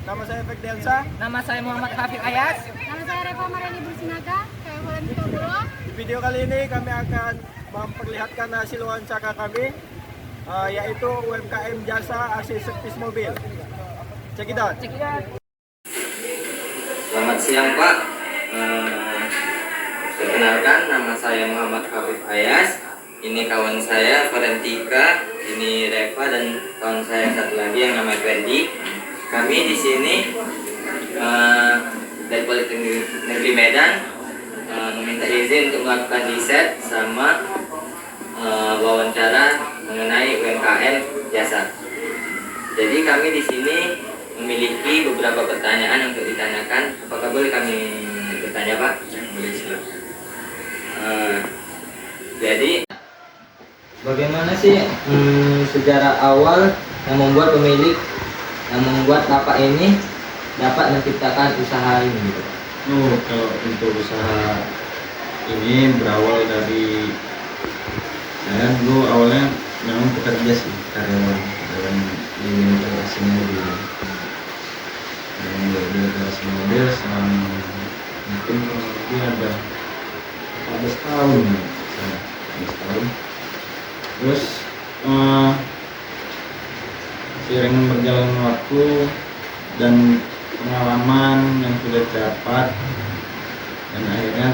Nama saya Fek Delsa. Nama saya Muhammad Hafif Ayas. Nama saya Reva Marani Bersinaga, saya Valentina Bulo. Di video kali ini kami akan memperlihatkan hasil wawancara kami, yaitu UMKM jasa AC servis mobil. Check it out. Selamat siang Pak. Perkenalkan, nama saya Muhammad Hafif Ayas. Ini kawan saya Valentika, ini Reva, dan kawan saya satu lagi yang namanya Fendi. Kami di sini dari Politeknik Negeri Medan meminta izin untuk melakukan riset sama wawancara mengenai UMKM jasa. Jadi kami di sini memiliki beberapa pertanyaan untuk ditanyakan. Apakah boleh kami bertanya, Pak? Boleh, silakan. Jadi, bagaimana sih sejarah awal yang membuat lapak ini dapat menciptakan usaha ini, gitu? Kalau untuk usaha ini berawal dari saya dulu awalnya memang pekerja sih, karyawan di garasi mobil. Di garasi mobil selama mungkin kurang lebih ada 14 tahun ya, 14 tahun. Terus seiring berjalan waktu dan pengalaman yang sudah dapat, dan akhirnya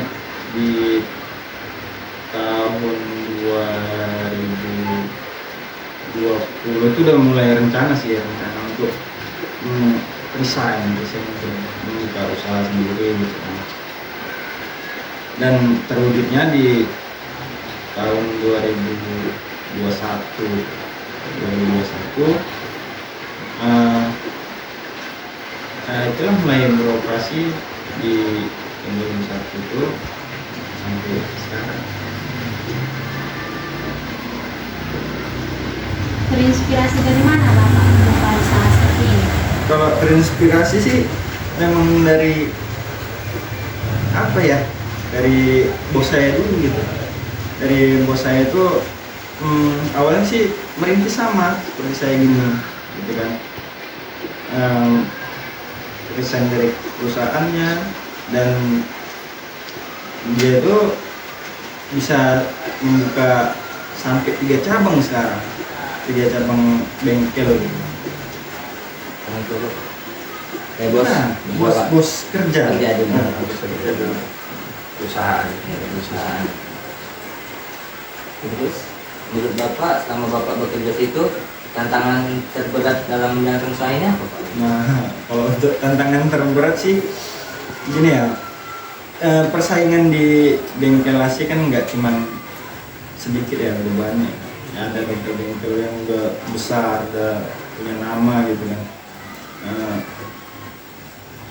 di tahun 2020 itu udah mulai rencana untuk resign untuk membuka usaha sendiri gitu kan. Dan terwujudnya di tahun 2021 itulah mulai beroperasi di Indonesia itu sampai sekarang. Terinspirasi dari mana Bapak membuka usaha seperti ini? Kalau terinspirasi sih memang dari apa ya, dari bos saya dulu gitu. Dari bos saya itu awalnya sih merintis sama seperti saya gini gitu kan. Resign dari perusahaannya, dan dia tuh bisa membuka sampai 3 cabang sekarang, 3 cabang bengkel gitu. Nah, bos kerja di perusahaan. Terus, menurut Bapak, selama Bapak bekerja situ, tantangan terberat dalam menjalankan usaha ini apa, Pak? Nah, kalau untuk tantangan terberat sih gini ya, persaingan di bengkel AC kan nggak cuman sedikit ya, lebih banyak. Ada bengkel-bengkel yang udah besar, udah punya nama gitu kan.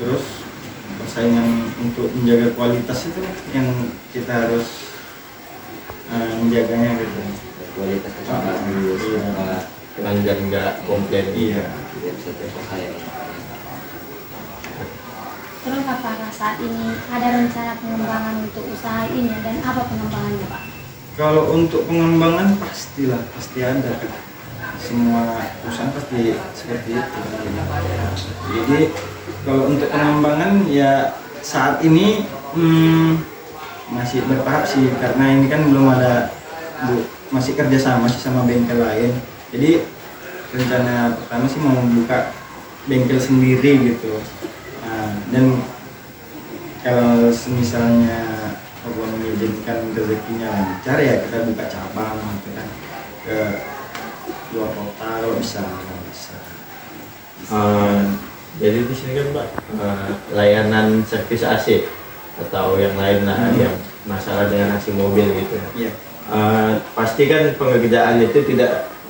Terus persaingan untuk menjaga kualitas itu yang kita harus menjaganya gitu. Kualitas Pelanggan nggak komplain. Iya. tidak bisa terpercaya. Terus apakah saat ini ada rencana pengembangan untuk usaha ini, dan apa pengembangannya Pak? Kalau untuk pengembangan pasti ada. Semua perusahaan pasti seperti itu. Jadi kalau untuk pengembangan ya saat ini masih bertahap sih, karena ini kan belum ada masih kerjasama sih sama bengkel lain. Jadi rencana pertama sih mau membuka bengkel sendiri gitu. Dan kalau misalnya Allah mengizinkan rezekinya lancar ya kita buka cabang gitu kan, ke luar kota kalau bisa. Jadi di sini kan Pak, layanan servis AC atau yang lain lah, yang masalah dengan AC mobil gitu ya. Iya. Pasti kan pengerjaan itu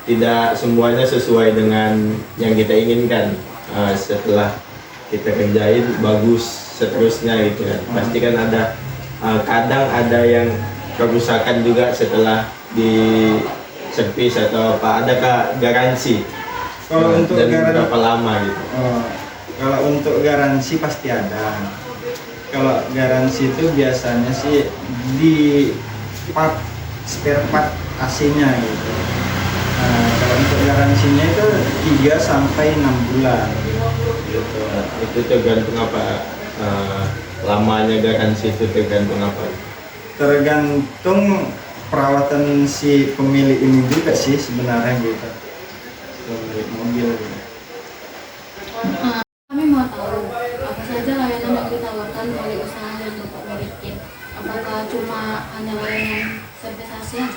tidak semuanya sesuai dengan yang kita inginkan. Setelah kita kerjain bagus seterusnya gitu kan. Pasti kan ada kadang ada yang kerusakan juga setelah di servis atau apa. Adakah garansi? Kalau untuk dan garansi berapa lama gitu? Kalau untuk garansi pasti ada. Kalau garansi itu biasanya sih di spare part AC-nya gitu. Kalau untuk garansinya itu 3 sampai 6 bulan. gitu. Itu tergantung apa, lamanya garansi itu tergantung apa? Tergantung perawatan si pemilik ini juga sih sebenarnya gitu, pemilik mobil gitu. Kami mau tahu apa saja layanan yang ditawarkan oleh usaha yang Bapak miliki. Apakah cuma hanya layanan servis aja?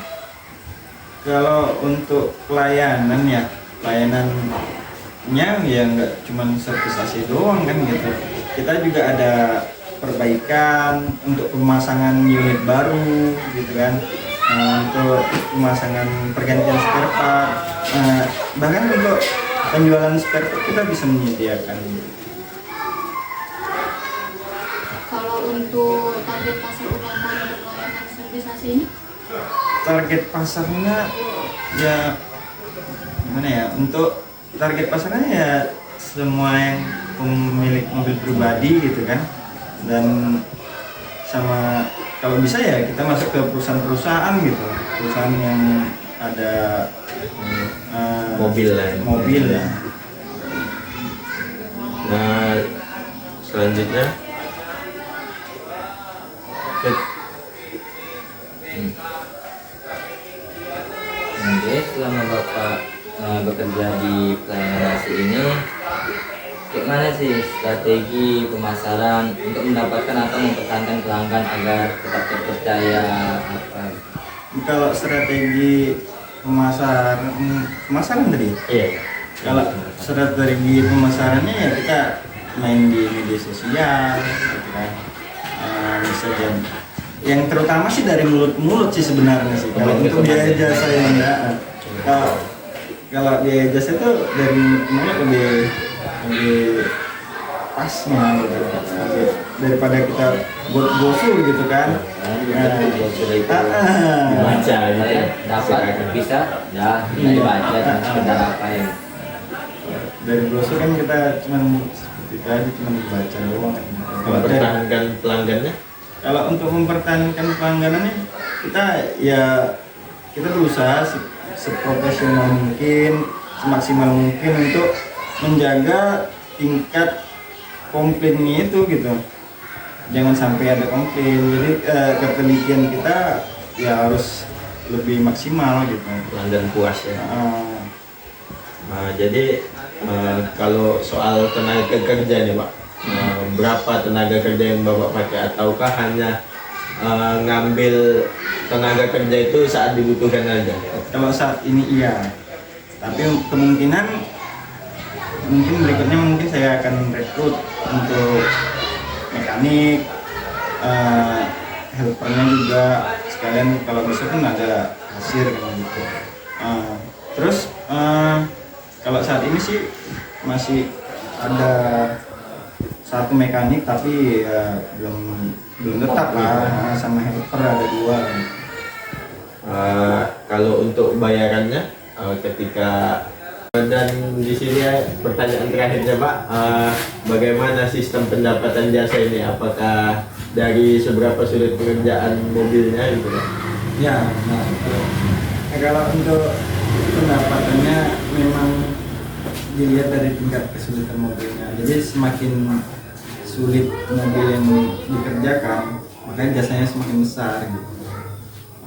Kalau untuk pelayanan ya, layanannya ya nggak cuma servis AC doang kan gitu. Kita juga ada perbaikan untuk pemasangan unit baru gitu kan. Untuk pemasangan pergantian spare part, bahkan untuk penjualan spare part kita bisa menyediakan. Kalau untuk target pasar utama untuk layanan servis AC ini? Target pasarnya ya gimana ya, untuk target pasarnya ya semua yang pemilik mobil pribadi gitu kan, dan sama kalau bisa ya kita masuk ke perusahaan-perusahaan gitu, perusahaan yang ada Mobil lah. mobil ya. Nah, selanjutnya Oke, selama Bapak bekerja di pelayanan AC ini, gimana sih strategi pemasaran untuk mendapatkan atau mempertahankan pelanggan agar tetap terpercaya apa? Kalau strategi pemasaran tadi, iya. kalau strategi pemasarannya ya kita main di media sosial gitu kan. Bisa jadi yang terutama sih dari mulut ke mulut sih sebenarnya sih. Kalau untuk biaya jasa ya enggak. Kalau biaya jasa itu dari mulut ke mulut lebih pasnya gitu. Daripada kita buat brosur gitu kan. Dibaca gitu. Dapat bisa, ya kita dibaca dan sekedar apa yang Dari brosur kan kita cuma seperti itu aja, cuma dibaca doang kan. Mempertahankan pelanggannya. Kalau untuk mempertahankan pelangganannya kita berusaha seprofesional mungkin, semaksimal mungkin untuk menjaga tingkat komplainnya itu gitu. Jangan sampai ada komplain. Jadi ketelitian kita ya harus lebih maksimal gitu. Pelanggan puas ya. Jadi kalau soal tenaga kerja nih Pak, berapa tenaga kerja yang Bapak pakai, ataukah hanya ngambil tenaga kerja itu saat dibutuhkan aja? Kalau saat ini iya, tapi kemungkinan mungkin berikutnya mungkin saya akan rekrut untuk mekanik, helpernya juga sekalian, kalau bisa kan ada kasir kan gitu. Terus kalau saat ini sih masih ada satu mekanik tapi belum tetap lah, sama helper ada 2. Kalau untuk bayarannya ketika dan di sini pertanyaan terakhirnya Pak, bagaimana sistem pendapatan jasa ini? Apakah dari seberapa sulit pengerjaan mobilnya gitu Pak? Ya, kalau untuk pendapatannya memang dilihat dari tingkat kesulitan mobilnya. Jadi semakin sulit mobil yang dikerjakan, makanya jasanya semakin besar gitu.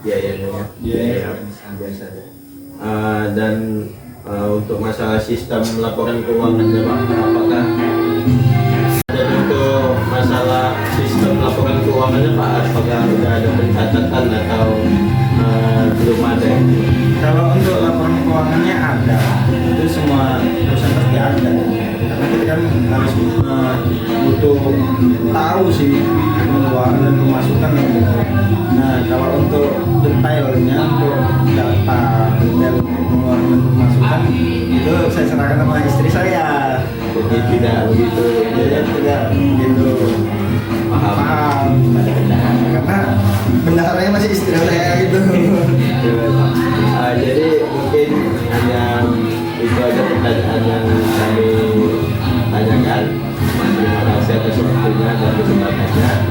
Biayanya Biaya biasanya. Dan untuk masalah sistem laporan keuangannya Pak, apakah dan untuk masalah sistem laporan keuangannya Pak, apakah sudah ada pencatatan atau belum ada? Kalau untuk laporan keuangannya ada, itu semua perusahaan pasti ada. Karena kita kan harus butuh tahu sih pengeluaran dan pemasukan gitu. Nah, kalau untuk detailnya, untuk data detail pengeluaran dan pemasukan itu saya serahkan sama istri saya. Jadi tidak begitu Tidak begitu paham. Karena bendaharanya masih istri saya gitu. Jadi mungkin hanya itu aja pertanyaan yang kami tanyakan. Terima kasih atas waktunya dan kesempatannya.